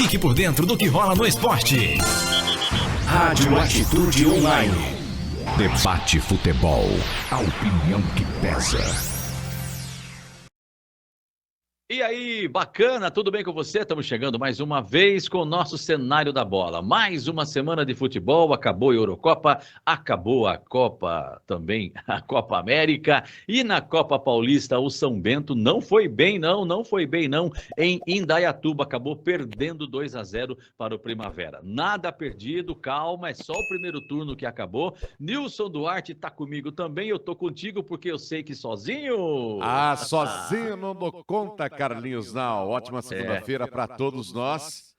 Fique por dentro do que rola no esporte. Rádio Atitude Online. Debate Futebol. A opinião que pesa. E aí, bacana, tudo bem com você? Estamos chegando mais uma vez com o nosso cenário da bola. Mais uma semana de futebol, acabou a Eurocopa, acabou a Copa também, a Copa América. E na Copa Paulista, o São Bento não foi bem não foi bem não. Em Indaiatuba, acabou perdendo 2-0 para o Primavera. Nada perdido, calma, é só o primeiro turno que acabou. Nilson Duarte está comigo também, eu tô contigo porque eu sei que sozinho... sozinho não dou conta, Carlinhos. Não, ótima segunda-feira para todos nós.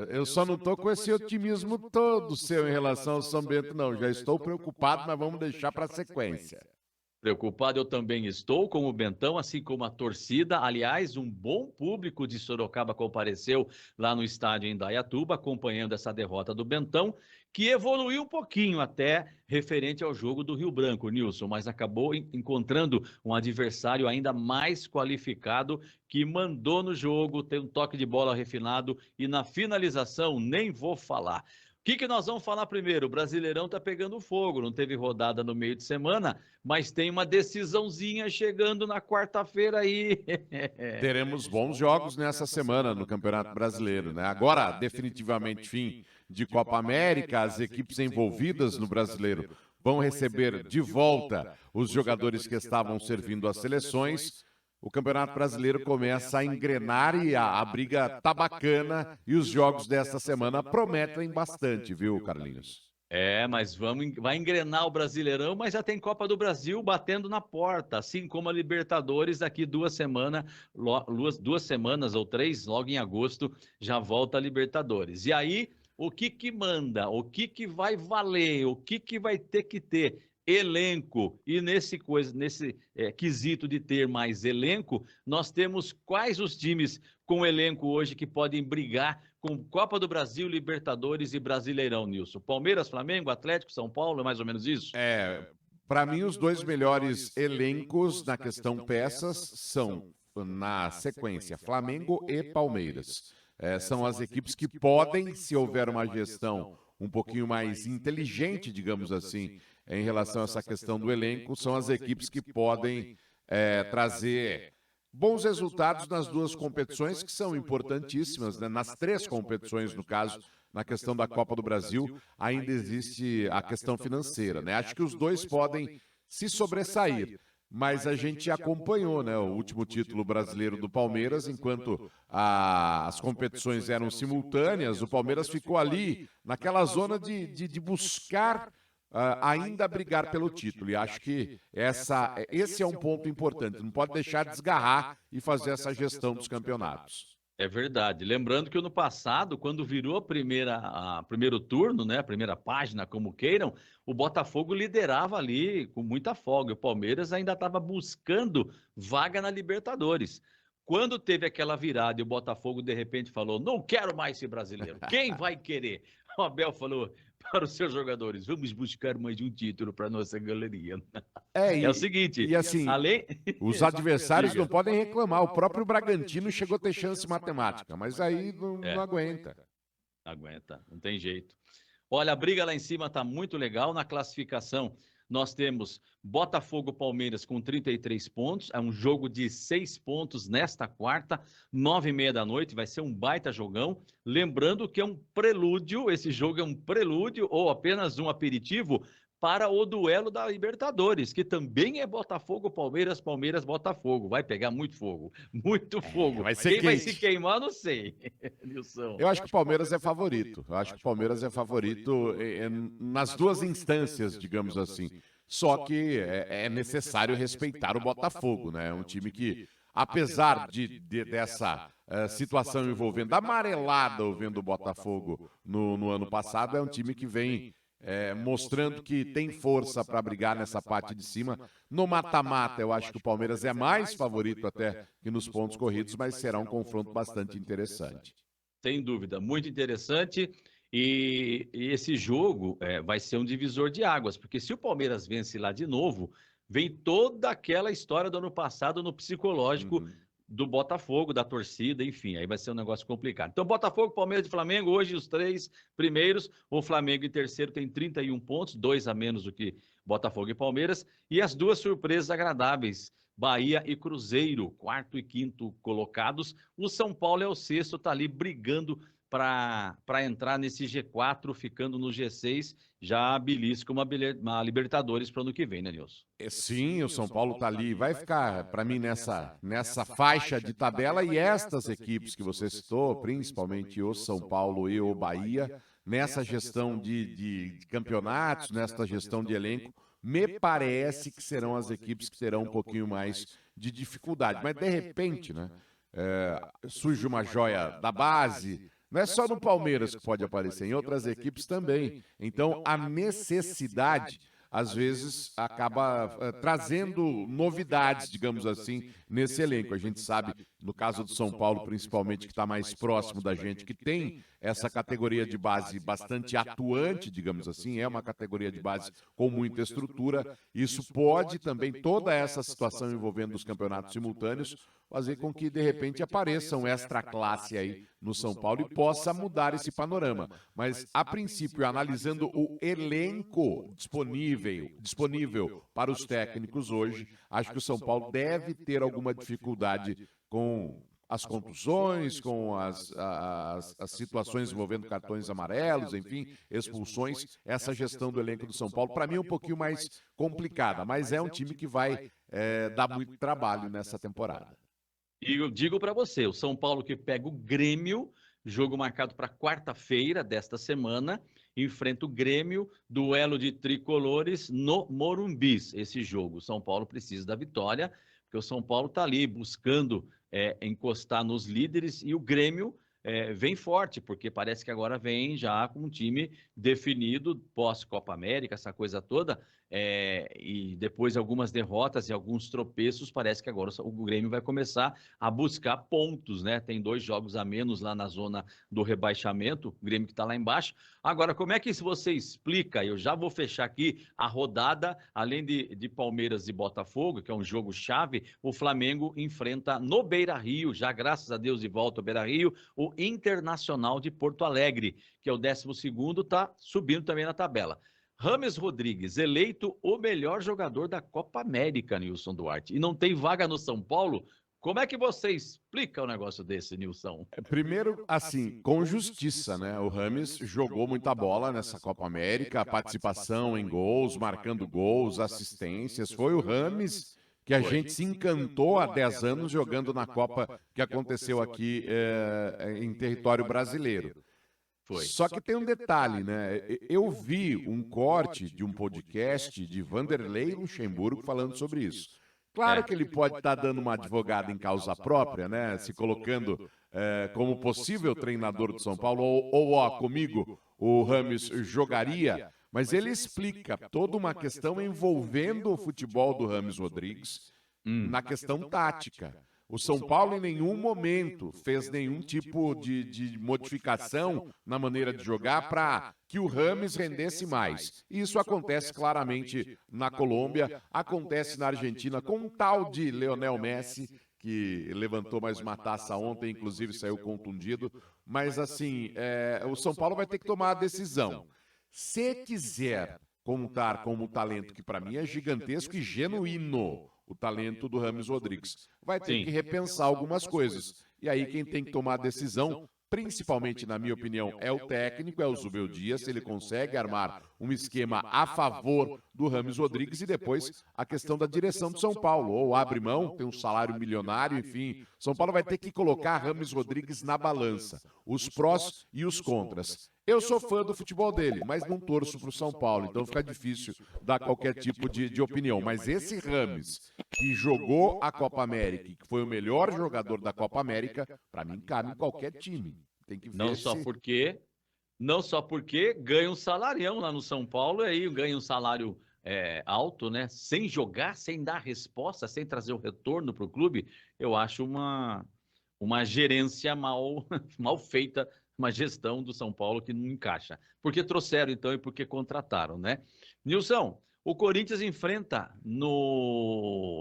Eu só não estou com esse otimismo todo seu em relação ao São Bento, não. Já estou preocupado, mas vamos deixar para a sequência. Preocupado eu também estou com o Bentão, assim como a torcida. Aliás, um bom público de Sorocaba compareceu lá no estádio em Indaiatuba, acompanhando essa derrota do Bentão, que evoluiu um pouquinho até referente ao jogo do Rio Branco, Nilson, mas acabou encontrando um adversário ainda mais qualificado que mandou no jogo, tem um toque de bola refinado e na finalização nem vou falar. O que nós vamos falar primeiro? O Brasileirão tá pegando fogo, não teve rodada no meio de semana, mas tem uma decisãozinha chegando na quarta-feira aí. Teremos bons jogos nessa semana no Campeonato Brasileiro, né? Agora, definitivamente, fim de Copa América, as equipes envolvidas no Brasileiro vão receber de volta os jogadores que estavam servindo às seleções. O Campeonato Brasileiro começa a engrenar e a briga tá bacana e os jogos desta semana prometem bastante, viu, Carlinhos? Mas vai engrenar o Brasileirão, mas já tem Copa do Brasil batendo na porta, assim como a Libertadores daqui 2 semanas, 2 semanas ou 3, logo em agosto, já volta a Libertadores. E aí, o que manda? O que vai valer? O que vai ter que ter? Elenco. E nesse quesito de ter mais elenco, nós temos quais os times com elenco hoje que podem brigar com Copa do Brasil, Libertadores e Brasileirão, Nilson? Palmeiras, Flamengo, Atlético, São Paulo, é mais ou menos isso? Para mim, os dois melhores elencos na questão peças são, na sequência, Flamengo e Palmeiras. São as equipes que podem, se houver uma gestão um pouquinho mais inteligente, digamos assim, em relação a essa questão do elenco, são as equipes que podem trazer bons resultados nas duas competições, que são importantíssimas, né? Nas 3 competições, no caso, na questão da Copa do Brasil, ainda existe a questão financeira, né? Acho que os dois podem se sobressair, mas a gente acompanhou, né, o último título brasileiro do Palmeiras, enquanto as competições eram simultâneas, o Palmeiras ficou ali naquela zona de buscar ainda brigar pelo título, e acho que esse é um ponto importante, não pode deixar desgarrar e fazer essa gestão dos campeonatos. É verdade. Lembrando que ano passado, quando virou primeiro turno, né, a primeira página, como queiram, o Botafogo liderava ali com muita folga. O Palmeiras ainda estava buscando vaga na Libertadores. Quando teve aquela virada e o Botafogo de repente falou: não quero mais ser brasileiro, quem vai querer? O Abel falou para os seus jogadores: vamos buscar mais um título para nossa galeria. É o seguinte, e assim, os adversários não podem reclamar. O próprio Bragantino chegou a ter chance matemática, mas aí não aguenta. Não aguenta, não tem jeito. Olha, a briga lá em cima está muito legal. Na classificação, nós temos Botafogo Palmeiras com 33 pontos. É um jogo de 6 pontos nesta quarta, 9h30 da noite. Vai ser um baita jogão. Lembrando que é um prelúdio, esse jogo é um prelúdio ou apenas um aperitivo para o duelo da Libertadores, que também é Botafogo, Palmeiras, Palmeiras, Botafogo. Vai pegar muito fogo, muito fogo. Vai ser Quem vai quente. se queimar, não sei, Nilson. Eu acho que o Palmeiras é favorito. Nas duas instâncias, digamos assim. Só que é necessário respeitar o Botafogo, né? É um time que, apesar dessa situação envolvendo a amarelada envolvendo o Botafogo no ano passado, é um time que vem mostrando que tem força para brigar nessa parte de cima. No mata-mata, eu acho que o Palmeiras é mais favorito até que nos pontos corridos, mas será um confronto bastante interessante. Sem dúvida, muito interessante. E esse jogo vai ser um divisor de águas, porque se o Palmeiras vence lá de novo, vem toda aquela história do ano passado no psicológico do Botafogo, da torcida, enfim, aí vai ser um negócio complicado. Então, Botafogo, Palmeiras e Flamengo, hoje os 3 primeiros, o Flamengo em terceiro tem 31 pontos, 2 a menos do que Botafogo e Palmeiras, e as 2 surpresas agradáveis, Bahia e Cruzeiro, 4º e 5º colocados, o São Paulo é o 6º, tá ali brigando para entrar nesse G4, ficando no G6, já belisca uma Libertadores para o ano que vem, né, Nilson? Sim, o São Paulo está ali, vai ficar, para mim, nessa faixa de tabela, e estas equipes que você citou, principalmente o São Paulo e o Bahia, nessa gestão de campeonatos, nessa gestão de elenco, me parece que serão as equipes que terão um pouquinho mais de dificuldade. Mas, de repente, né, surge uma joia da base. Não é só no Palmeiras que pode aparecer, em outras equipes também. Então, a necessidade, às vezes, acaba trazendo novidades, digamos assim, nesse elenco. A gente sabe, no caso do São Paulo, principalmente, que está mais próximo da gente, que tem essa categoria de base bastante atuante, digamos assim, é uma categoria de base com muita estrutura. Isso pode também, toda essa situação envolvendo os campeonatos simultâneos, fazer com que, de repente, apareça um extra classe aí no São Paulo e possa mudar esse panorama. Mas, a princípio, analisando o elenco disponível para os técnicos hoje, acho que o São Paulo deve ter alguma dificuldade com as contusões, com as situações envolvendo cartões amarelos, enfim, expulsões. Essa gestão do elenco do São Paulo, para mim, é um pouquinho mais complicada, mas é um time que vai dar muito trabalho nessa temporada. E eu digo para você, o São Paulo que pega o Grêmio, jogo marcado para quarta-feira desta semana, enfrenta o Grêmio, duelo de tricolores no Morumbis. Esse jogo, o São Paulo precisa da vitória, porque o São Paulo está ali buscando encostar nos líderes e o Grêmio vem forte, porque parece que agora vem já com um time definido pós-Copa América, essa coisa toda, e depois de algumas derrotas e alguns tropeços, parece que agora o Grêmio vai começar a buscar pontos, né? Tem 2 jogos a menos lá na zona do rebaixamento, o Grêmio que está lá embaixo. Agora, como é que você explica? Eu já vou fechar aqui a rodada, além de Palmeiras e Botafogo, que é um jogo chave, o Flamengo enfrenta no Beira-Rio, já graças a Deus de volta ao Beira-Rio, o Internacional de Porto Alegre, que é o 12º, está subindo também na tabela. Rames Rodrigues, eleito o melhor jogador da Copa América, Nilson Duarte, e não tem vaga no São Paulo. Como é que você explica um negócio desse, Nilson? Primeiro, assim, com justiça, né? O Rames jogou muita bola nessa Copa América, participação em gols, marcando gols, assistências. Foi o Rames que a gente se encantou há 10 anos jogando na Copa que aconteceu aqui em território brasileiro. Foi. Só que tem um detalhe, né? Eu vi um corte de um podcast de Vanderlei Luxemburgo falando sobre isso. Claro que ele pode estar dando uma advogada em causa própria, né? Se colocando como possível treinador do São Paulo, comigo o Rames jogaria, mas ele explica toda uma questão envolvendo o futebol do Rames Rodrigues na questão tática. O São Paulo em nenhum momento fez nenhum tipo de modificação na maneira de jogar para que o Rames rendesse mais. Isso acontece claramente na Colômbia, acontece na Argentina com um tal de Lionel Messi, que levantou mais uma taça ontem, inclusive saiu contundido. Mas assim, o São Paulo vai ter que tomar a decisão. Se quiser contar com um talento que para mim é gigantesco e genuíno, o talento do Rames Rodrigues, vai ter que repensar algumas coisas. E aí quem tem que tomar a decisão, principalmente na minha opinião, é o técnico, é o Zubeldia, se ele consegue armar um esquema a favor do Rames Rodrigues, e depois a questão da direção do São Paulo, ou abre mão, tem um salário milionário, enfim, São Paulo vai ter que colocar Rames Rodrigues na balança, os prós e os contras. Eu sou fã do futebol dele, mas não torço para o São Paulo, então fica difícil dar qualquer tipo de opinião. Mas esse Rames, que jogou a Copa América e que foi o melhor jogador da Copa América, para mim cabe em qualquer time. Tem que ver não só porque ganha um salarião lá no São Paulo, e aí ganha um salário alto, né? Sem jogar, sem dar resposta, sem trazer o retorno para o clube, eu acho uma gerência mal feita, uma gestão do São Paulo que não encaixa. Porque trouxeram, então, e porque contrataram, né? Nilson, O Corinthians enfrenta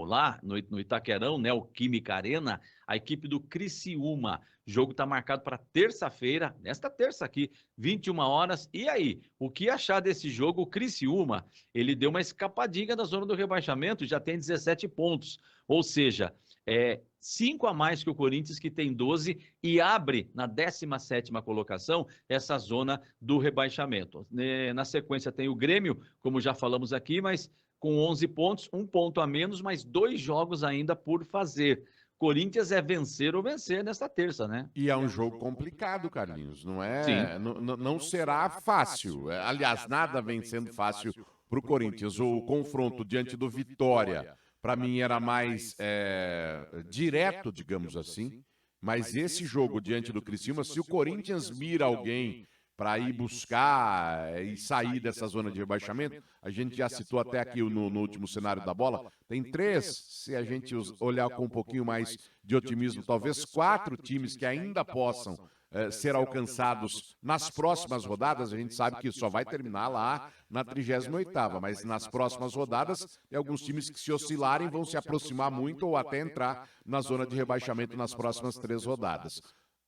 lá no Itaquerão, né, o Química Arena, a equipe do Criciúma. O jogo está marcado para terça-feira, nesta terça aqui, 21 horas. E aí, o que achar desse jogo? O Criciúma, ele deu uma escapadinha da zona do rebaixamento, já tem 17 pontos. Ou seja, 5 a mais que o Corinthians, que tem 12, e abre na 17ª colocação essa zona do rebaixamento. Na sequência tem o Grêmio, como já falamos aqui, mas com 11 pontos, 1 ponto a menos, mas 2 jogos ainda por fazer. Corinthians é vencer ou vencer nesta terça, né? E é um jogo complicado, Carlinhos. Sim. Não será fácil. Aliás, nada vem sendo fácil para o Corinthians. O confronto diante do Vitória, para mim, era mais direto, digamos assim. Mas esse jogo diante do Criciúma, se o Corinthians mira alguém para ir buscar e sair dessa zona de rebaixamento, a gente já citou até aqui no último cenário da bola, tem 3, se a gente olhar com um pouquinho mais de otimismo, talvez 4 times que ainda possam ser alcançados nas próximas rodadas. A gente sabe que só vai terminar lá na 38ª, mas nas próximas rodadas, tem alguns times que, se oscilarem, vão se aproximar muito ou até entrar na zona de rebaixamento nas próximas 3 rodadas.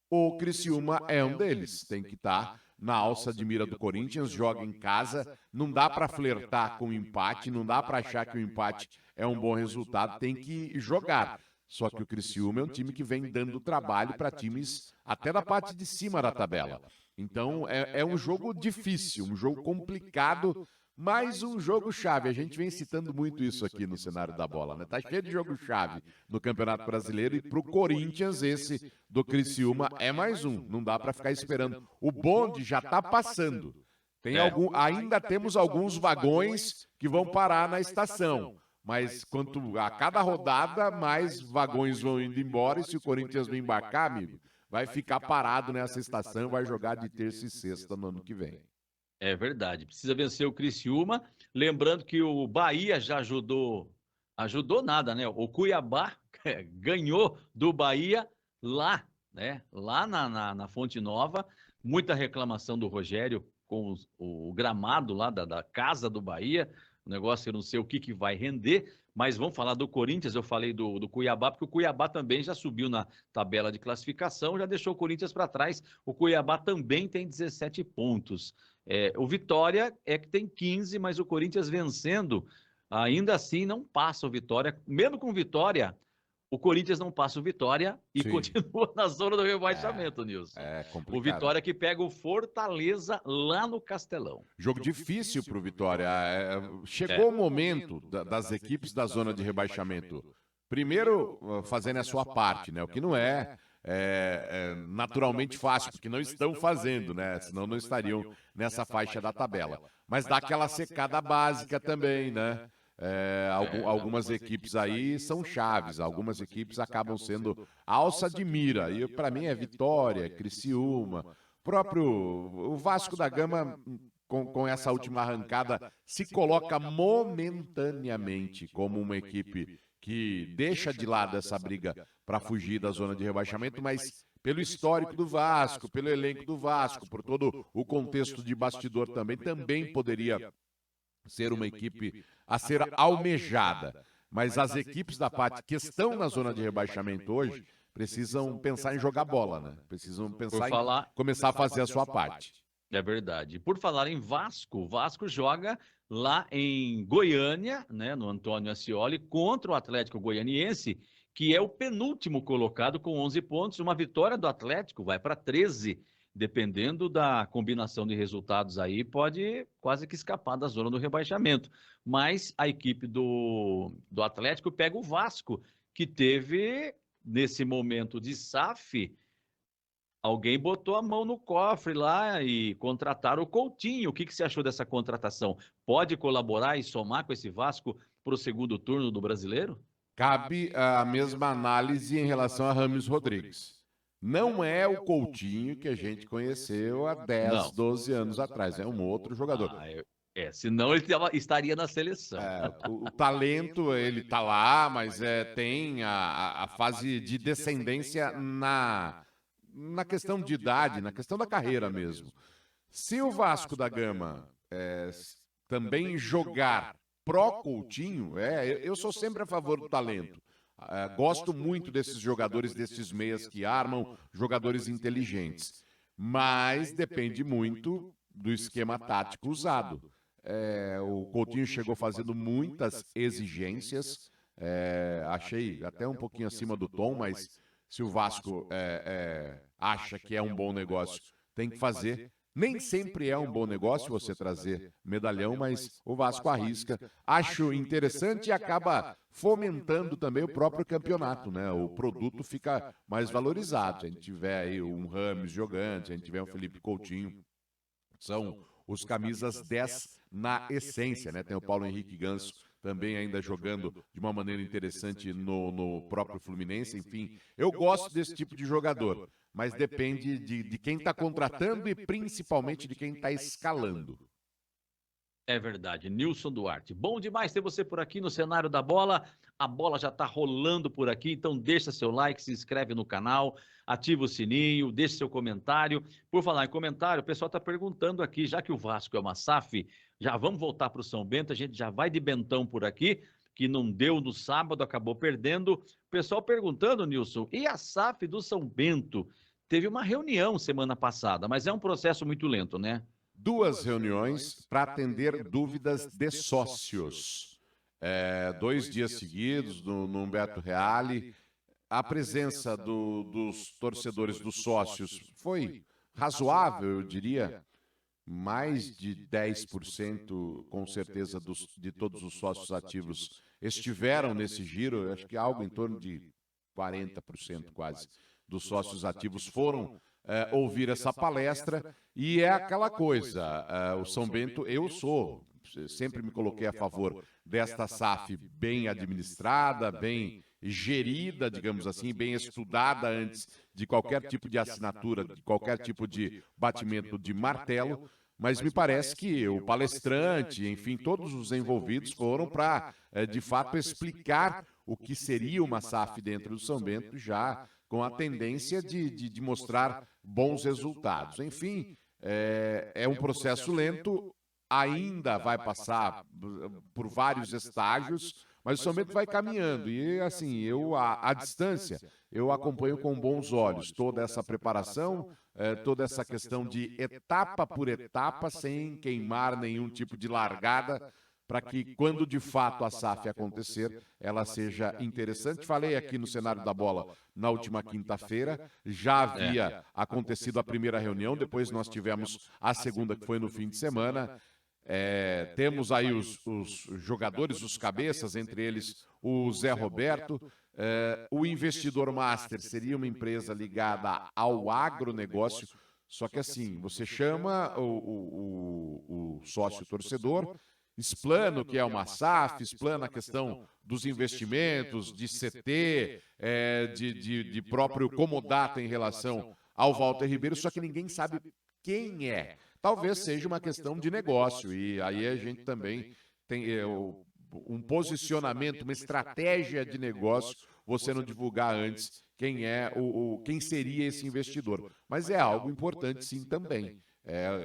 O Criciúma é um deles, tem que estar na alça de mira do Corinthians, joga em casa, não dá para flertar com o empate, não dá para achar que o empate é um bom resultado, tem que jogar. Só que o Criciúma é um time que vem dando trabalho para times até da parte de cima da tabela. Então é um jogo difícil, um jogo complicado, mas um jogo-chave. A gente vem citando muito isso aqui no cenário da bola, né? Tá cheio de jogo-chave no Campeonato Brasileiro, e pro Corinthians esse do Criciúma é mais um. Não dá para ficar esperando. O bonde já tá passando. Ainda temos alguns vagões que vão parar na estação. Mas a cada rodada, mais vagões vão indo embora, e se o Corinthians não embarcar, amigo, vai ficar parado nessa estação, vai jogar de terça e sexta no ano que vem. É verdade, precisa vencer o Criciúma. Lembrando que o Bahia já ajudou nada, né? O Cuiabá ganhou do Bahia lá, né? Lá na Fonte Nova. Muita reclamação do Rogério com o gramado lá da casa do Bahia. O negócio eu não sei o que vai render, mas vamos falar do Corinthians. Eu falei do Cuiabá, porque o Cuiabá também já subiu na tabela de classificação, já deixou o Corinthians para trás. O Cuiabá também tem 17 pontos. O Vitória é que tem 15, mas o Corinthians vencendo, ainda assim não passa o Vitória. Mesmo com Vitória, o Corinthians não passa o Vitória e Sim. Continua na zona do rebaixamento, Nilson. É complicado. O Vitória que pega o Fortaleza lá no Castelão. Jogo difícil para o Vitória. Chegou o momento das equipes da zona de rebaixamento, primeiro fazendo a sua parte, né? O que não é naturalmente fácil, porque não estão fazendo, né? Senão não estariam nessa faixa da tabela. Mas dá aquela secada básica também, né? Algumas equipes aí são chaves, algumas equipes acabam sendo alça de mira. E para mim é Vitória, Criciúma, o Vasco da Gama, com essa última arrancada, se coloca momentaneamente como uma equipe que deixa de lado essa briga para fugir da zona de rebaixamento, mas pelo histórico do Vasco, pelo elenco do Vasco, por todo o contexto de bastidor também poderia ser uma equipe a ser almejada. Mas as equipes da parte que estão na zona de rebaixamento hoje precisam pensar em jogar bola, né? Precisam pensar em começar a fazer a sua parte. É verdade. Por falar em Vasco, o Vasco joga lá em Goiânia, né, no Antônio Ascioli, contra o Atlético Goianiense, que é o penúltimo colocado com 11 pontos. Uma vitória do Atlético vai para 13. Dependendo da combinação de resultados aí, pode quase que escapar da zona do rebaixamento. Mas a equipe do Atlético pega o Vasco, que teve, nesse momento de SAF, alguém botou a mão no cofre lá e contrataram o Coutinho. O que você achou dessa contratação? Pode colaborar e somar com esse Vasco para o segundo turno do Brasileiro? Cabe a mesma análise em relação a Rames Rodrigues. Não é o Coutinho que a gente conheceu há 10, 12 anos atrás. É um outro jogador. Senão ele estaria na seleção. O talento, ele tá lá, mas tem a fase de descendência na questão de idade, na questão da carreira mesmo. Se o Vasco da Gama também jogar pró-Coutinho, eu sou sempre a favor do talento. Gosto muito desses jogadores, desses meias que armam, jogadores inteligentes. Mas depende muito do esquema tático usado. O Coutinho chegou fazendo muitas exigências, achei até um pouquinho acima do tom, mas se o Vasco acha que é um bom negócio, tem que fazer. Nem sempre é um bom negócio você trazer medalhão, mas o Vasco arrisca. Acho interessante e acaba fomentando também o próprio campeonato, né? O produto fica mais valorizado. Se a gente tiver aí um Rames jogando, se a gente tiver um Felipe Coutinho, são os camisas 10 na essência, né? Tem o Paulo Henrique Ganso também ainda jogando de uma maneira interessante no próprio Fluminense. Enfim, eu gosto desse tipo de jogador, mas depende de quem está contratando e principalmente de quem está escalando. É verdade, Nilson Duarte. Bom demais ter você por aqui no cenário da bola. A bola já está rolando por aqui, então deixa seu like, se inscreve no canal, ativa o sininho, deixa seu comentário. Por falar em comentário, o pessoal está perguntando aqui, já que o Vasco é uma SAF, já vamos voltar para o São Bento, a gente já vai de Bentão por aqui, que não deu no sábado, acabou perdendo. O pessoal perguntando, Nilson, e a SAF do São Bento? Teve uma reunião semana passada, mas é um processo muito lento, né? 2 reuniões para atender dúvidas de sócios. 2 dias seguidos no Humberto Reale. A presença dos torcedores, dos sócios, foi razoável, eu diria. Mais de 10%, com certeza, de todos os sócios ativos estiveram nesse giro. Acho que algo em torno de 40% quase dos sócios ativos foram ouvir essa palestra, e é aquela coisa, o São Bento, sempre me coloquei a favor desta SAF bem administrada, bem gerida, digamos assim, bem estudada antes de qualquer tipo de assinatura, de qualquer tipo de batimento de martelo, mas me parece que o palestrante, enfim, todos os envolvidos foram para, de fato, explicar o que seria uma SAF dentro do São Bento, já com a tendência de mostrar bons resultados. Enfim, é um processo lento, ainda vai passar por vários estágios, mas o São Bento vai caminhando. E, assim, à distância, eu acompanho com bons olhos toda essa preparação, toda essa questão de etapa por etapa, sem queimar nenhum tipo de largada, para que, quando de fato a SAF acontecer, ela seja interessante. Falei aqui no cenário da bola na última quinta-feira, já havia acontecido a primeira reunião, depois nós tivemos a segunda, que foi no fim de semana. Temos aí os jogadores, os cabeças, entre eles o Zé Roberto. O Investidor Master seria uma empresa ligada ao agronegócio, só que assim, você chama o sócio torcedor, explana o que é uma SAF, explana a questão dos investimentos, de CT, de próprio comodato em relação ao Walter Ribeiro, só que ninguém sabe quem é. Talvez seja uma questão de negócio, e aí a gente também tem um posicionamento, uma estratégia de negócio, você não divulgar antes quem seria esse investidor. Mas é algo importante sim também.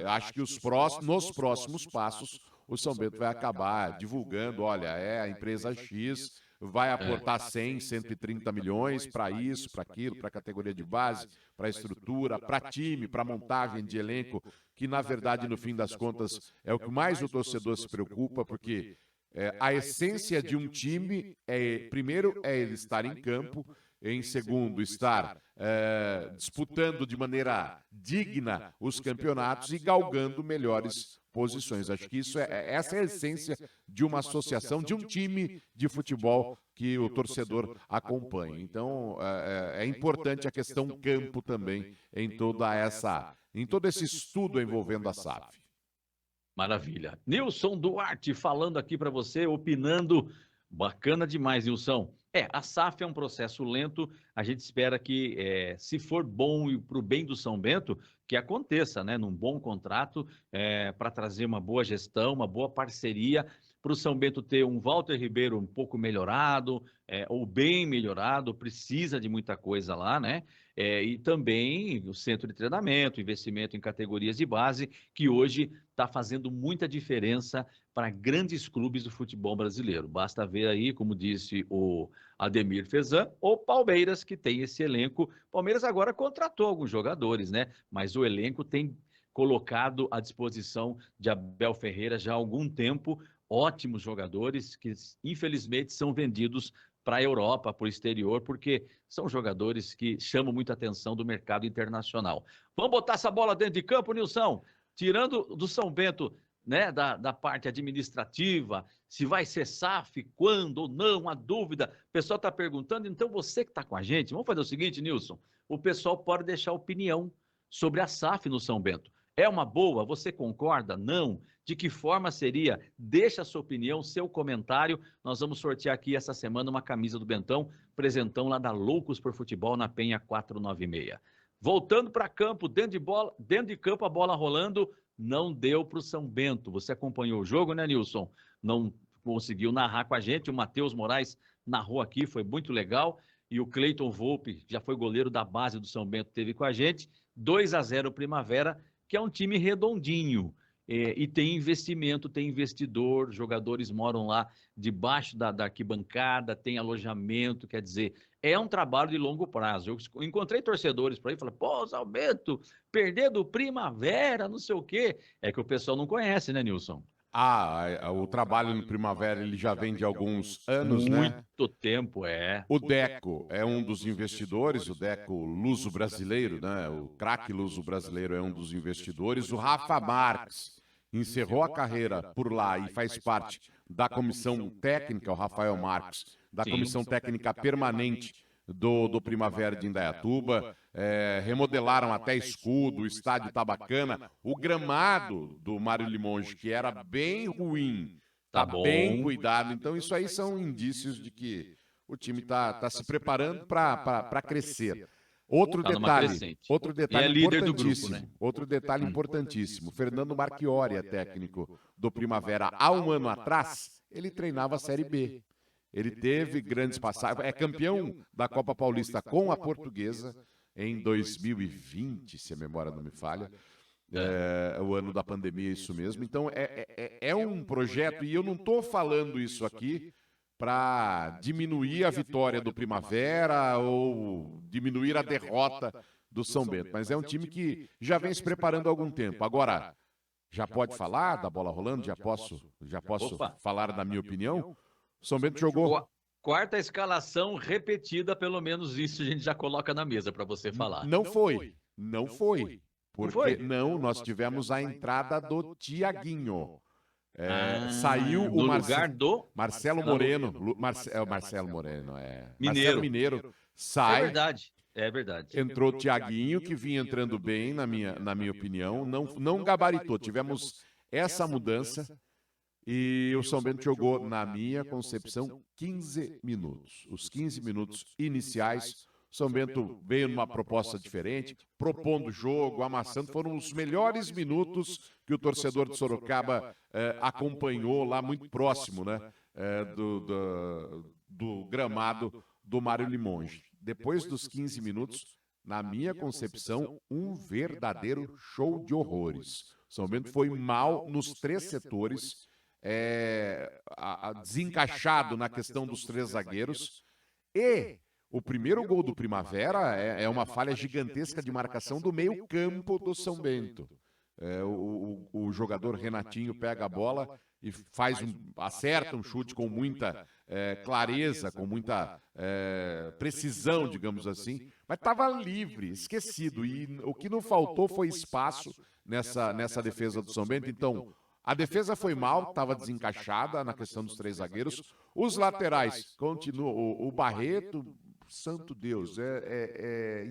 Acho que nos próximos passos o São Bento vai acabar divulgando, olha, a empresa X vai aportar 100, 130 milhões para isso, para aquilo, para a categoria de base, para a estrutura, para time, para montagem de elenco, que na verdade, no fim das contas, é o que mais o torcedor se preocupa, porque a essência de um time, primeiro, é ele estar em campo, em segundo, estar disputando de maneira digna os campeonatos e galgando melhores posições. Acho que essa é a essência de uma associação, de um time de futebol que o torcedor acompanha. Então, é importante a questão campo também em todo esse estudo envolvendo a SAF. Maravilha. Nilson Duarte falando aqui para você, opinando. Bacana demais, Nilson. A SAF é um processo lento, a gente espera que, se for bom e para o bem do São Bento, que aconteça, né, num bom contrato, para trazer uma boa gestão, uma boa parceria, para o São Bento ter um Walter Ribeiro um pouco melhorado, ou bem melhorado, precisa de muita coisa lá, né? E também o centro de treinamento, investimento em categorias de base, que hoje está fazendo muita diferença para grandes clubes do futebol brasileiro. Basta ver aí, como disse o Ademir Fezan, o Palmeiras, que tem esse elenco. Palmeiras agora contratou alguns jogadores, né? Mas o elenco tem colocado à disposição de Abel Ferreira já há algum tempo ótimos jogadores que, infelizmente, são vendidos para a Europa, para o exterior, porque são jogadores que chamam muita atenção do mercado internacional. Vamos botar essa bola dentro de campo, Nilson? Tirando do São Bento, né, da parte administrativa, se vai ser SAF, quando ou não, a dúvida. O pessoal está perguntando, então você que está com a gente, vamos fazer o seguinte, Nilson, o pessoal pode deixar opinião sobre a SAF no São Bento. É uma boa? Você concorda? Não? De que forma seria? Deixa a sua opinião, seu comentário. Nós vamos sortear aqui essa semana uma camisa do Bentão, presentão lá da Loucos por Futebol na Penha 496. Voltando para campo, dentro de campo a bola rolando, não deu para o São Bento. Você acompanhou o jogo, né, Nilson? Não conseguiu narrar com a gente. O Matheus Moraes narrou aqui, foi muito legal. E o Cleiton Volpe, já foi goleiro da base do São Bento, esteve com a gente. 2-0 Primavera, que é um time redondinho. E tem investimento, tem investidor, jogadores moram lá debaixo da arquibancada, tem alojamento, quer dizer, é um trabalho de longo prazo. Eu encontrei torcedores por aí e falei, pô, São Bento, perder do Primavera, não sei o quê. É que o pessoal não conhece, né, Nilson? O trabalho no Primavera ele já vem de alguns anos, né? Muito tempo, O Deco é um dos investidores, o Deco luso-brasileiro, né? O craque luso-brasileiro é um dos investidores. O Rafa Marques encerrou a carreira por lá e faz parte da comissão técnica, o Rafael Marques, da comissão técnica permanente do Primavera de Indaiatuba. Remodelaram até escudo, o estádio tá bacana. O gramado do Mário Limonge, que era bem ruim, tá bem cuidado. Então isso aí são indícios de que o time tá se preparando para crescer. Outro detalhe importantíssimo. Grupo, né? Outro detalhe importantíssimo. Fernando Marchiori é técnico do Primavera. Há um ano atrás, ele treinava a Série B. Ele teve grandes passagens. É campeão da Copa Paulista com a Portuguesa em 2020, se a memória não me falha. O ano da pandemia, isso mesmo. Então, é um projeto, e eu não estou falando isso aqui para diminuir a vitória do Primavera ou diminuir a derrota do São Bento, mas é um time que já vem se preparando há algum tempo. Agora, já pode falar da bola rolando? Já posso falar da minha opinião? O São Bento jogou... Quarta escalação repetida, pelo menos isso a gente já coloca na mesa para você falar. Não foi. Porque nós tivemos a entrada do Tiaguinho. Saiu o lugar do Marcelo Moreno. Marcelo Moreno, Mineiro. Marcelo Mineiro sai. É verdade. Entrou o Tiaguinho, que vinha entrando bem, na minha opinião. Não gabaritou. Tivemos essa mudança. E o São Bento jogou, na minha concepção, 15 minutos. Os 15 minutos iniciais, o São Bento veio numa proposta diferente, propondo jogo, amassando. Foram os melhores minutos que o torcedor de Sorocaba acompanhou lá muito próximo, né, do gramado do Mário Limonge. Depois dos 15 minutos, na minha concepção, um verdadeiro show de horrores. O São Bento foi mal nos 3 setores, desencaixado na questão dos 3 zagueiros, e o primeiro gol do Primavera é uma falha gigantesca de marcação do meio campo do São Bento. O jogador Renatinho pega a bola e acerta um chute com muita clareza, com muita precisão, digamos assim, mas estava livre, esquecido, e o que não faltou foi espaço nessa defesa do São Bento. Então, a defesa foi mal, estava desencaixada na questão dos 3 zagueiros. Os laterais, continuam. O Barreto, santo Deus,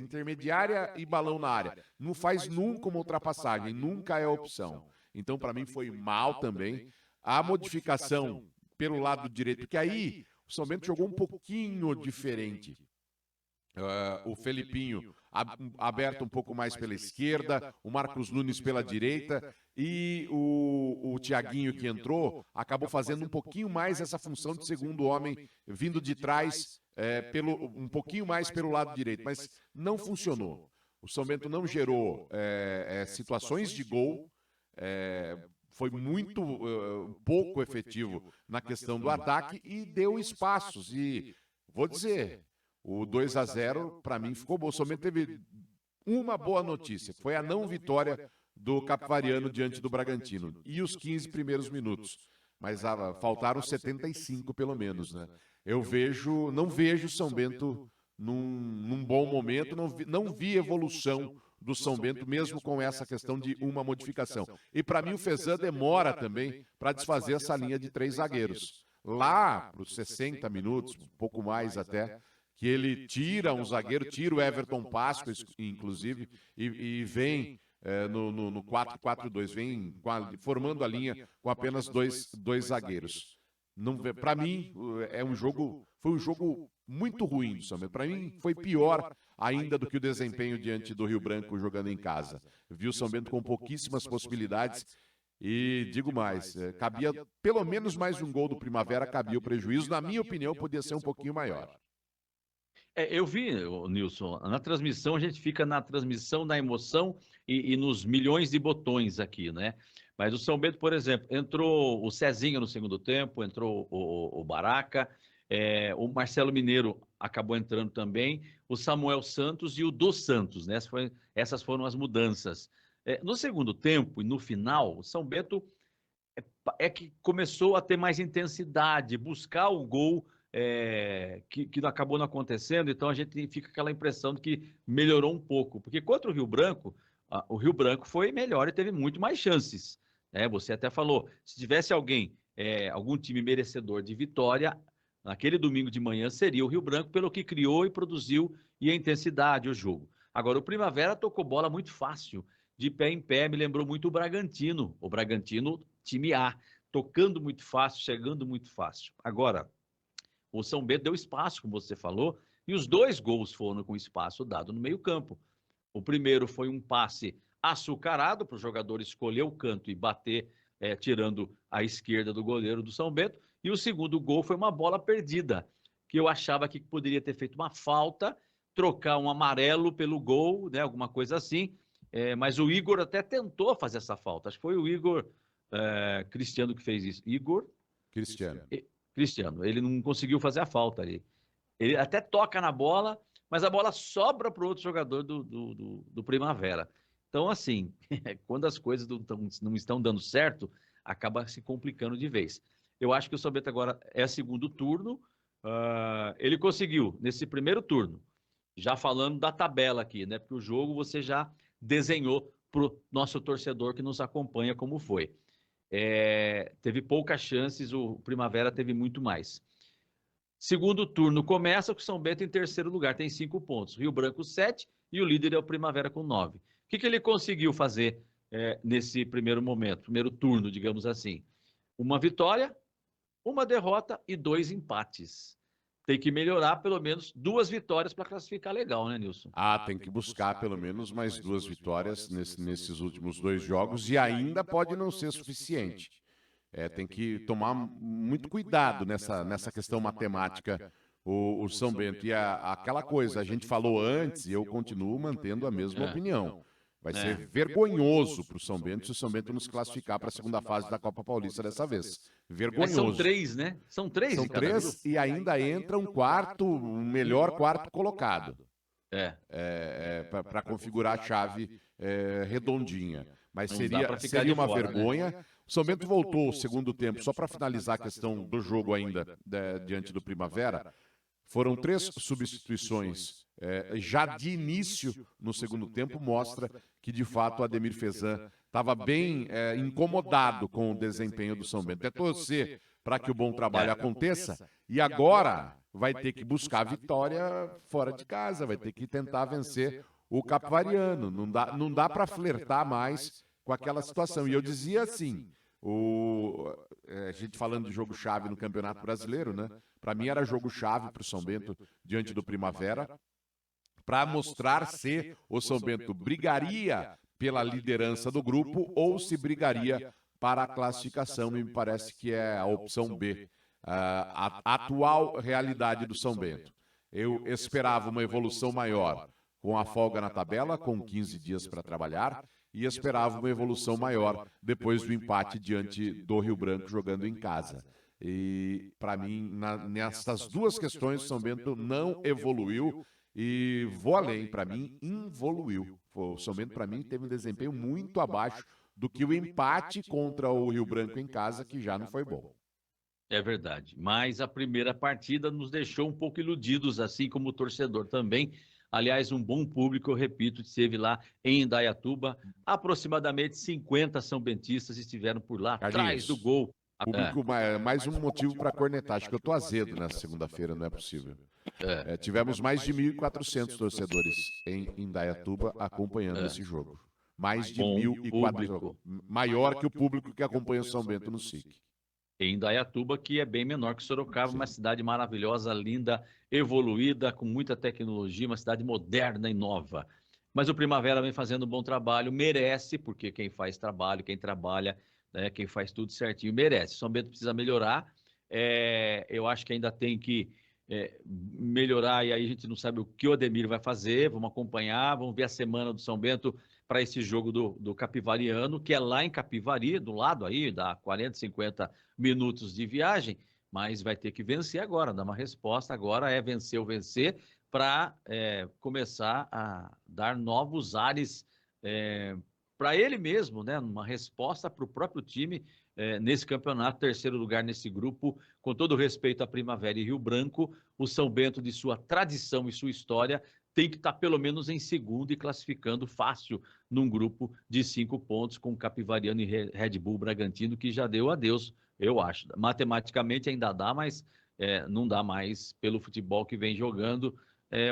intermediária e balão na área. Não faz nunca uma ultrapassagem, nunca é opção. Então, para mim, foi mal também. A modificação pelo lado direito, porque aí o São Bento jogou um pouquinho diferente. O Felipinho aberto um pouco mais pela esquerda, o Marcos Nunes pela direita, e o Tiaguinho, que entrou, acabou fazendo um pouquinho mais essa função de segundo homem, vindo de trás, um pouquinho mais pelo lado direito, mas não funcionou. O São Bento não gerou situações de gol, foi muito pouco efetivo na questão do ataque e deu espaços. E vou dizer, o 2-0 para mim ficou bom. O São Bento teve uma boa notícia, foi a não vitória do Capivariano diante do Bragantino e os 15 primeiros minutos. Mas faltaram 75 pelo menos, né? Não vejo o São Bento num bom momento, não vi evolução do São Bento, mesmo com essa questão de uma modificação. E para mim o Fezan demora também para desfazer essa linha de 3 zagueiros. Lá, para os 60 minutos, um pouco mais até, que ele tira um zagueiro, tira o Everton Pasco, inclusive, e vem no 4-4-2, vem formando a linha com apenas dois zagueiros. Para mim, foi um jogo muito ruim do São Bento. Para mim, foi pior ainda do que o desempenho diante do Rio Branco jogando em casa. Vi o São Bento com pouquíssimas possibilidades e, digo mais, cabia pelo menos mais um gol do Primavera, cabia o prejuízo. Na minha opinião, podia ser um pouquinho maior. Eu vi, Nilson, na transmissão, a gente fica na transmissão da emoção e nos milhões de botões aqui, né? Mas o São Bento, por exemplo, entrou o Cezinha no segundo tempo, entrou o Baraca, o Marcelo Mineiro acabou entrando também, o Samuel Santos e o Dos Santos, né? Essas foram as mudanças. No segundo tempo e no final, o São Bento que começou a ter mais intensidade, buscar o gol que acabou não acontecendo, então a gente fica com aquela impressão de que melhorou um pouco, porque contra o Rio Branco foi melhor e teve muito mais chances. Você até falou, se tivesse algum time merecedor de vitória, naquele domingo de manhã seria o Rio Branco, pelo que criou e produziu e a intensidade, o jogo. Agora, o Primavera tocou bola muito fácil, de pé em pé, me lembrou muito o Bragantino, time A, tocando muito fácil, chegando muito fácil. Agora, o São Bento deu espaço, como você falou, e os 2 gols foram com espaço dado no meio-campo. O primeiro foi um passe açucarado para o jogador escolher o canto e bater, tirando a esquerda do goleiro do São Bento. E o segundo gol foi uma bola perdida, que eu achava que poderia ter feito uma falta, trocar um amarelo pelo gol, né, alguma coisa assim. Mas o Igor até tentou fazer essa falta. Acho que foi o Igor Cristiano que fez isso. Cristiano, ele não conseguiu fazer a falta ali. Ele até toca na bola, mas a bola sobra para o outro jogador do Primavera. Então, assim, quando as coisas não estão dando certo, acaba se complicando de vez. Eu acho que o São Bento agora é segundo turno. Ele conseguiu, nesse primeiro turno, já falando da tabela aqui, né? Porque o jogo você já desenhou para o nosso torcedor que nos acompanha como foi. Teve poucas chances, o Primavera teve muito mais. Segundo turno começa com o São Bento em terceiro lugar, tem 5 pontos. Rio Branco 7 e o líder é o Primavera com 9. O que ele conseguiu fazer nesse primeiro momento, primeiro turno, digamos assim? Uma vitória, uma derrota e 2 empates. Tem que melhorar pelo menos 2 vitórias para classificar legal, né, Nilson? Tem que buscar pelo menos mais 2 vitórias nesses últimos 2 jogos e ainda pode não ser suficiente. Tem que tomar muito cuidado nessa questão matemática, o São Bento. E aquela coisa, a gente falou antes e eu continuo mantendo a mesma opinião. Vai ser vergonhoso para o São Bento se o São Bento nos classificar para a segunda fase da Copa Paulista dessa vez. Vergonhoso. Mas são 3, né? São 3 São 3 e ainda entra um melhor quarto colocado. Para configurar a chave redondinha. Mas seria uma vergonha. Né? O São Bento voltou o segundo tempo, só para finalizar a questão do jogo ainda diante do Primavera. Foram 3 substituições já de início no segundo tempo, mostra que de fato o Ademir Fezan estava bem incomodado com o desempenho do São Bento. Torcer para que o bom trabalho aconteça e agora vai ter que buscar a vitória fora de casa, vai ter que tentar vencer o Capivariano. Não dá para flertar mais com aquela situação. E eu dizia assim, a gente falando de jogo-chave no Campeonato Brasileiro, né? Para mim era jogo-chave para o São Bento diante do Primavera, para mostrar se o São Bento brigaria pela liderança do grupo ou se brigaria para a classificação. Me parece que é a opção B, a atual realidade do São Bento. Eu esperava uma evolução maior com a folga na tabela, com 15 dias para trabalhar, e esperava uma evolução maior depois do empate diante do Rio Branco jogando em casa. E, para mim, nessas duas questões, o São Bento não evoluiu e vou além, para mim, involuiu. O São Bento, para mim, teve um desempenho muito abaixo do que o empate contra o Rio Branco em casa, que já não foi bom. É verdade, mas a primeira partida nos deixou um pouco iludidos, assim como o torcedor também. Aliás, um bom público, eu repito, esteve lá em Indaiatuba. Aproximadamente 50 são-bentistas estiveram por lá, atrás do Carlinhos, gol. público, mais um motivo para cornetar. Acho que eu tô azedo nessa segunda-feira, não é possível. Tivemos mais de 1.400 torcedores em Indaiatuba acompanhando esse jogo. Mais de Bom 1.400. público. Maior que o público que acompanha o São Bento no SIC. Em Indaiatuba, que é bem menor que Sorocaba, Sim. uma cidade maravilhosa, linda, evoluída, com muita tecnologia, uma cidade moderna e nova. Mas o Primavera vem fazendo um bom trabalho, merece, porque quem faz trabalho, quem trabalha, né, quem faz tudo certinho, merece. São Bento precisa melhorar. Eu acho que ainda tem que melhorar, e aí a gente não sabe o que o Ademir vai fazer. Vamos acompanhar, vamos ver a semana do São Bento para esse jogo do Capivariano, que é lá em Capivari, do lado aí, dá 40, 50 minutos de viagem, mas vai ter que vencer agora, dar uma resposta agora, é vencer ou vencer, para começar a dar novos ares para ele mesmo, né? Uma resposta para o próprio time nesse campeonato, terceiro lugar nesse grupo, com todo respeito à Primavera e Rio Branco, o São Bento, de sua tradição e sua história, tem que estar pelo menos em segundo e classificando fácil num grupo de 5 pontos com Capivariano e Red Bull Bragantino, que já deu adeus, eu acho. Matematicamente ainda dá, mas não dá mais pelo futebol que vem jogando.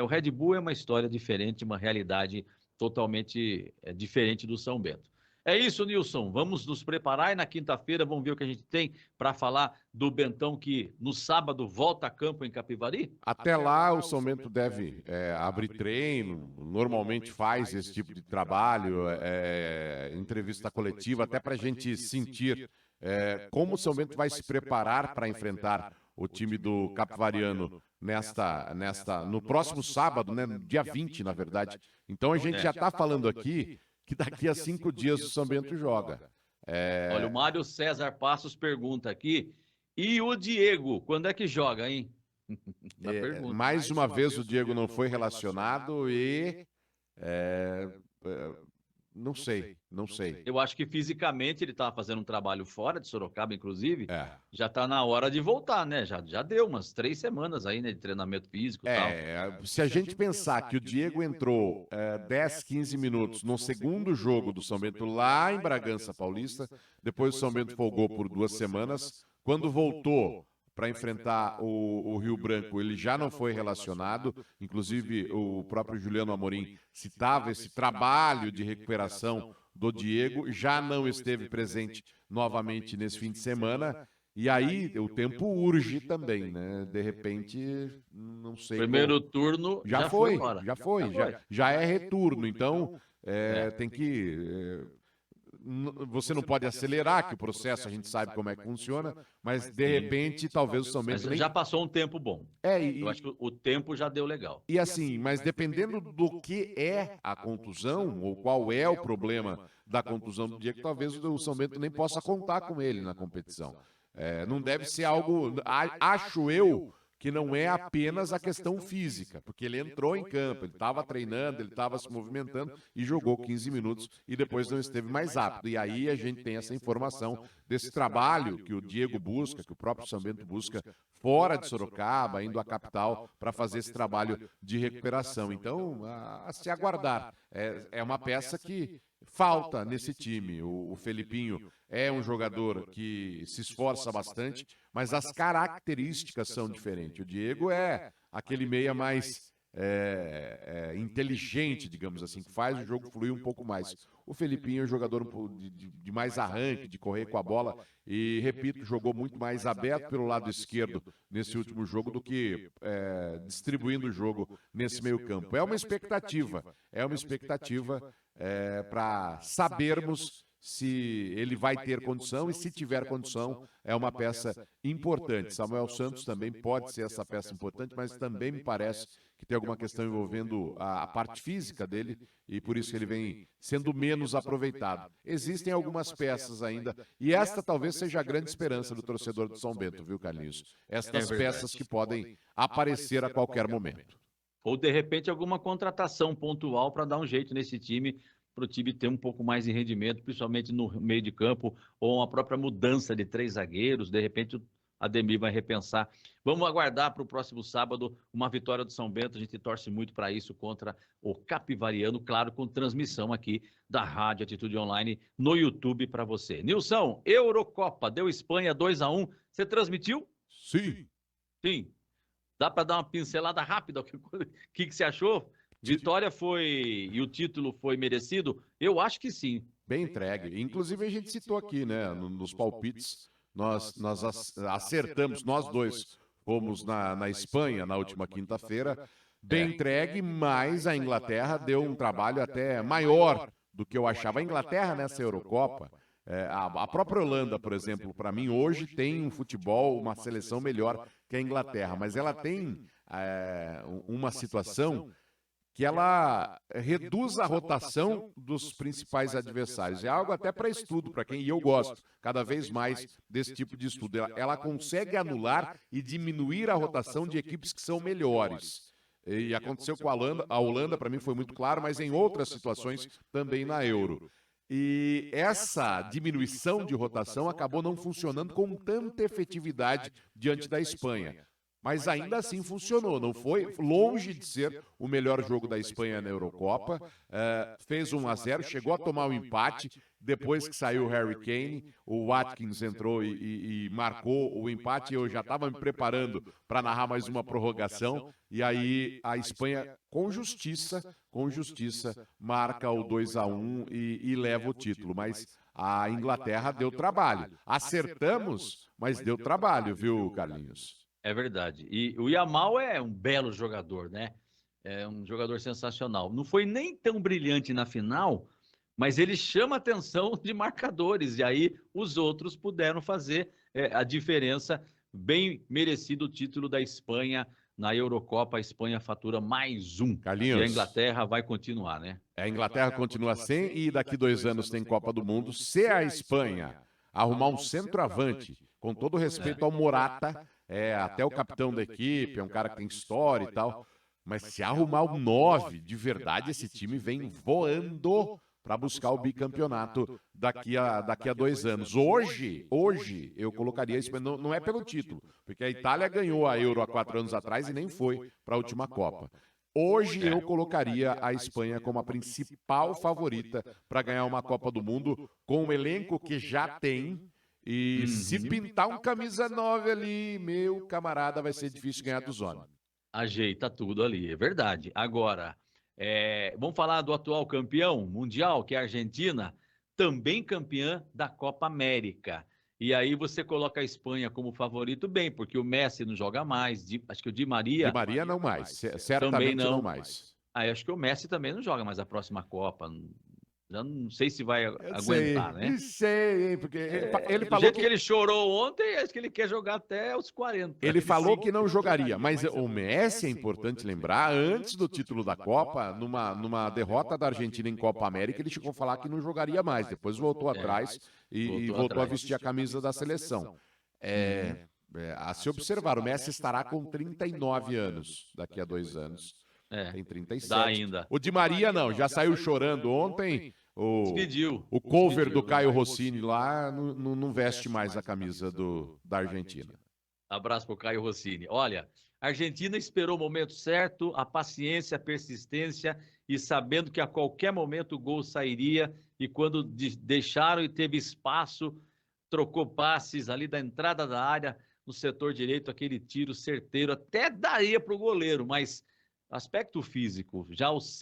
O Red Bull é uma história diferente, uma realidade totalmente diferente do São Bento. É isso, Nilson. Vamos nos preparar e na quinta-feira vamos ver o que a gente tem para falar do Bentão, que no sábado volta a campo em Capivari? Até lá, o São Bento deve abrir treino, normalmente faz esse tipo de trabalho, entrevista coletiva, até para a gente sentir como o São Bento vai se preparar para enfrentar o time do Capivariano no próximo sábado, né, dia 20, na verdade. Então a gente já está falando aqui que daqui a 5 dias o São Bento joga. Olha, o Mário César Passos pergunta aqui, e o Diego, quando é que joga, hein? Mais uma vez o Diego não foi relacionado e não sei. Eu acho que fisicamente ele estava fazendo um trabalho fora de Sorocaba, inclusive. É. Já está na hora de voltar, né? Já deu umas 3 semanas aí, né, de treinamento físico e tal. Se a gente pensar que o Diego entrou 10, 15 minutos no segundo jogo do São Bento lá em Bragança Paulista, depois o São Bento folgou por 2 semanas, quando voltou para enfrentar o Rio Branco, ele já não foi relacionado, inclusive o próprio Juliano Amorim citava esse trabalho de recuperação do Diego, já não esteve presente novamente nesse fim de semana, e aí o tempo urge também, né? De repente, não sei. Primeiro turno já foi embora. Já é retorno, então tem que... Você não pode acelerar, que o processo a gente sabe como é que funciona, mas de repente talvez o São Bento já passou um tempo bom. Eu acho que o tempo já deu legal. E assim, mas dependendo do que é a contusão, ou qual é o problema da contusão do Diego, talvez o São Bento nem possa contar com ele na competição. Não deve ser algo, acho eu, que não é apenas a questão física, porque ele entrou em campo, ele estava treinando, ele estava se movimentando e jogou 15 minutos e depois não esteve mais apto. E aí a gente tem essa informação desse trabalho que o Diego busca, que o próprio São Bento busca fora de Sorocaba, indo à capital para fazer esse trabalho de recuperação. Então, a se aguardar. É uma peça que falta nesse time. O Felipinho é um jogador que se esforça bastante, mas as características são diferentes. O Diego é aquele meia mais inteligente, digamos assim, que faz o jogo fluir um pouco mais. O Felipinho é um jogador de mais arranque, de correr com a bola e, repito, jogou muito mais aberto pelo lado esquerdo nesse último jogo do que distribuindo o jogo nesse meio campo. É uma expectativa para sabermos se ele vai ter condição e, se tiver condição, é uma peça importante. Samuel Santos também pode ser essa peça importante, mas também me parece que tem alguma questão envolvendo a parte física dele e por isso ele vem sendo menos aproveitado. Existem algumas peças ainda e esta talvez seja a grande esperança do torcedor do São Bento, viu, Carlinhos? Estas peças que podem aparecer a qualquer momento. Ou, de repente, alguma contratação pontual para dar um jeito nesse time, para o time ter um pouco mais de rendimento, principalmente no meio de campo, ou uma própria mudança de 3 zagueiros. De repente, o Ademir vai repensar. Vamos aguardar para o próximo sábado uma vitória do São Bento. A gente torce muito para isso contra o Capivariano, claro, com transmissão aqui da Rádio Atitude Online no YouTube para você. Nilson, Eurocopa, deu Espanha 2-1. Você transmitiu? Sim. Sim. Dá para dar uma pincelada rápida? O que você achou? Vitória foi... e o título foi merecido? Eu acho que sim. Bem entregue. Inclusive, a gente citou aqui, né, nos palpites, nós acertamos, nós dois fomos na Espanha na última quinta-feira, bem entregue, mas a Inglaterra deu um trabalho até maior do que eu achava. A Inglaterra nessa Eurocopa, a própria Holanda, por exemplo, para mim hoje tem um futebol, uma seleção melhor que a Inglaterra, mas ela tem uma situação que ela reduz a rotação dos principais adversários. É algo até para estudo, para quem, e eu gosto cada vez mais desse tipo de estudo. Ela consegue anular e diminuir a rotação de equipes que são melhores. E aconteceu com a Holanda, para mim foi muito claro, mas em outras situações também na Euro. E essa diminuição de rotação acabou não funcionando com tanta efetividade diante da Espanha. Mas ainda assim funcionou, não foi longe de ser o melhor jogo da Espanha na Eurocopa. Fez 1-0, chegou a tomar um empate, depois que saiu o Harry Kane, o Watkins entrou e marcou o empate. Eu já estava me preparando para narrar mais uma prorrogação, e aí a Espanha, com justiça, marca o 2-1 e leva o título. Mas a Inglaterra deu trabalho. Acertamos, mas deu trabalho, viu, Carlinhos? É verdade. E o Yamal é um belo jogador, né? É um jogador sensacional. Não foi nem tão brilhante na final, mas ele chama a atenção de marcadores. E aí os outros puderam fazer a diferença. Bem merecido o título da Espanha na Eurocopa. A Espanha fatura mais um. Carlinhos. E a Inglaterra vai continuar, né? A Inglaterra continua sem e daqui 2 anos tem Copa do Mundo. Se a Espanha arrumar um centroavante, com todo respeito ao Morata... até o capitão da equipe, é um cara que tem história e tal, mas se arrumar um 9, de verdade, esse time vem voando para buscar o bicampeonato daqui a 2 anos. Hoje eu colocaria isso, mas não é pelo título, porque a Itália ganhou a Euro há 4 anos atrás e nem foi para a última Copa. Hoje eu colocaria a Espanha como a principal favorita para ganhar uma Copa do Mundo, com o elenco que já tem. E se pintar um camisa 9 ali, meu camarada, vai ser difícil ganhar dos homens. Ajeita tudo ali, é verdade. Agora, vamos falar do atual campeão mundial, que é a Argentina, também campeã da Copa América. E aí você coloca a Espanha como favorito, bem, porque o Messi não joga mais, acho que o Di Maria... Di Maria não mais, certamente não mais. Acho que o Messi também não joga mais a próxima Copa. Já não sei se vai aguentar, né? Não sei, hein? Porque ele do falou jeito que ele chorou ontem, acho que ele quer jogar até os 40. Ele falou que não jogaria, mas o Messi, é importante lembrar, antes do título da Copa, numa derrota da Argentina em Copa América, ele chegou a falar que não jogaria mais, depois voltou atrás e voltou a vestir a camisa da seleção. A se observar, o Messi estará com 39 anos daqui a 2 anos. Tem 37. Dá ainda. O Di Maria não, já saiu chorando ontem. Despediu. O cover do Caio Rossini lá não veste mais a camisa da Argentina. Abraço pro Caio Rossini. Olha, a Argentina esperou o momento certo, a paciência, a persistência e sabendo que a qualquer momento o gol sairia, e quando deixaram e teve espaço, trocou passes ali da entrada da área, no setor direito, aquele tiro certeiro, até daria pro goleiro, mas aspecto físico, já aos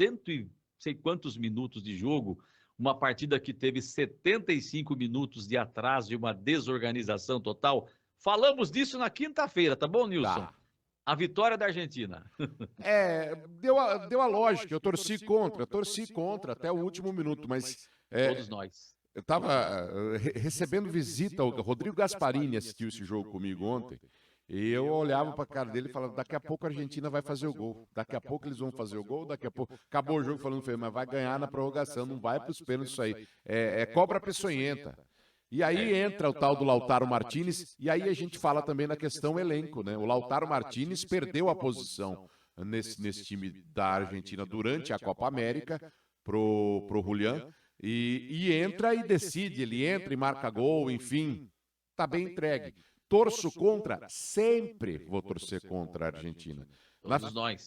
sei quantos minutos de jogo, uma partida que teve 75 minutos de atraso e uma desorganização total. Falamos disso na quinta-feira, tá bom, Nilson? Tá. A vitória da Argentina. Deu a lógica, eu torci contra até o último minuto, mas... Todos nós. Eu estava recebendo visita, o Rodrigo Gasparini assistiu esse jogo comigo ontem, e eu olhava para a cara dele e falava, daqui a pouco a Argentina vai fazer o gol, daqui a pouco eles vão fazer o gol, daqui a pouco... Acabou o jogo falando, mas vai ganhar na prorrogação, não vai para os pênaltis isso aí. É cobra peçonhenta. E aí entra o tal do Lautaro Martinez, e aí a gente fala também na questão elenco, né? O Lautaro Martinez perdeu a posição nesse time da Argentina durante a Copa América pro Julián, e entra e decide, ele entra e marca gol, enfim, tá bem entregue. Torço contra? Sempre vou torcer contra a Argentina.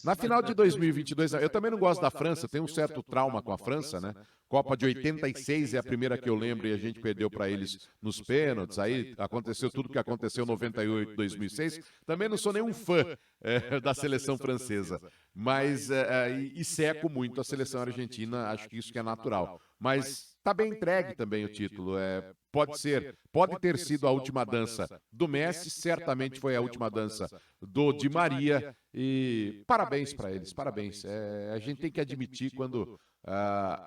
Na final de 2022, eu também não gosto da França, tenho um certo trauma com a França, né? Copa de 86 é a primeira que eu lembro e a gente perdeu para eles nos pênaltis, aí aconteceu tudo que aconteceu em 98, 2006. Também não sou nenhum fã da seleção francesa, mas e seco muito a seleção argentina, acho que isso que é natural. Mas tá bem entregue também o título, pode ter sido a última dança do Messi, certamente foi a última dança do Di Maria, e parabéns para eles, parabéns. A gente tem que admitir quando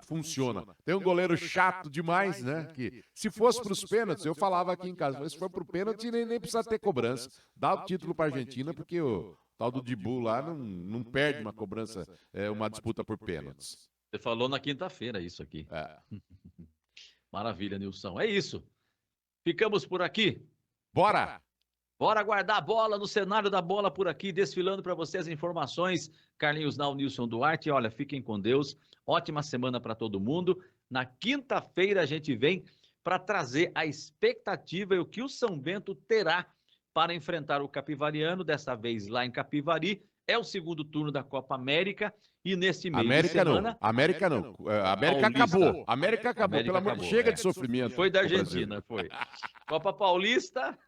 funciona. Tem um goleiro chato demais, né? Que se fosse para os pênaltis, eu falava aqui em casa, mas se for para o pênalti, nem precisa ter cobrança. Dá o título para a Argentina, porque o tal do Dibu lá não perde uma cobrança, uma disputa por pênaltis. Você falou na quinta-feira isso aqui. Maravilha, Nilson. É isso. Ficamos por aqui. Bora! Bora guardar a bola no cenário da bola por aqui, desfilando para vocês as informações. Carlinhos Nau, Nilson Duarte. Olha, fiquem com Deus. Ótima semana para todo mundo. Na quinta-feira a gente vem para trazer a expectativa e o que o São Bento terá para enfrentar o Capivariano, dessa vez lá em Capivari. É o segundo turno da Copa América e nesse meio de semana... América não. América acabou. América acabou. Pelo amor, chega de sofrimento. Foi da Argentina, foi. Copa Paulista,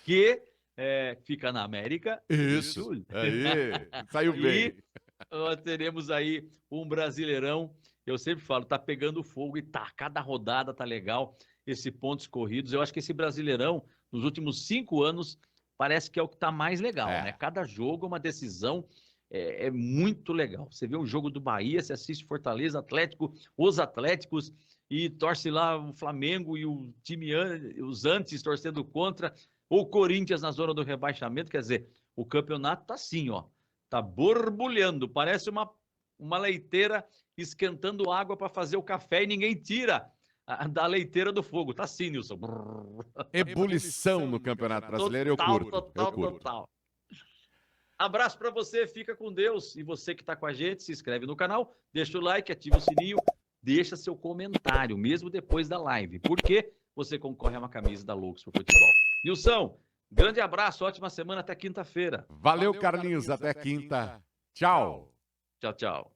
que fica na América. Isso. Aí, saiu bem. E nós teremos aí um Brasileirão. Eu sempre falo, tá pegando fogo e cada rodada tá legal. Esse pontos corridos. Eu acho que esse Brasileirão, nos últimos 5 anos... Parece que é o que está mais legal, né? Cada jogo é uma decisão, é muito legal. Você vê o jogo do Bahia, você assiste Fortaleza, Atlético, os Atléticos, e torce lá o Flamengo e o time, os antes torcendo contra, ou Corinthians na zona do rebaixamento. Quer dizer, o campeonato tá assim, ó, tá borbulhando, parece uma leiteira esquentando água para fazer o café e ninguém tira da leiteira do fogo. Tá assim, Nilson. Ebulição no Campeonato Brasileiro, eu curto. Total. Abraço para você, fica com Deus. E você que tá com a gente, se inscreve no canal, deixa o like, ativa o sininho, deixa seu comentário, mesmo depois da live, porque você concorre a uma camisa da Loucos pro Futebol. Nilson, grande abraço, ótima semana, até quinta-feira. Valeu, Carlinhos, até quinta. Tchau. Tchau.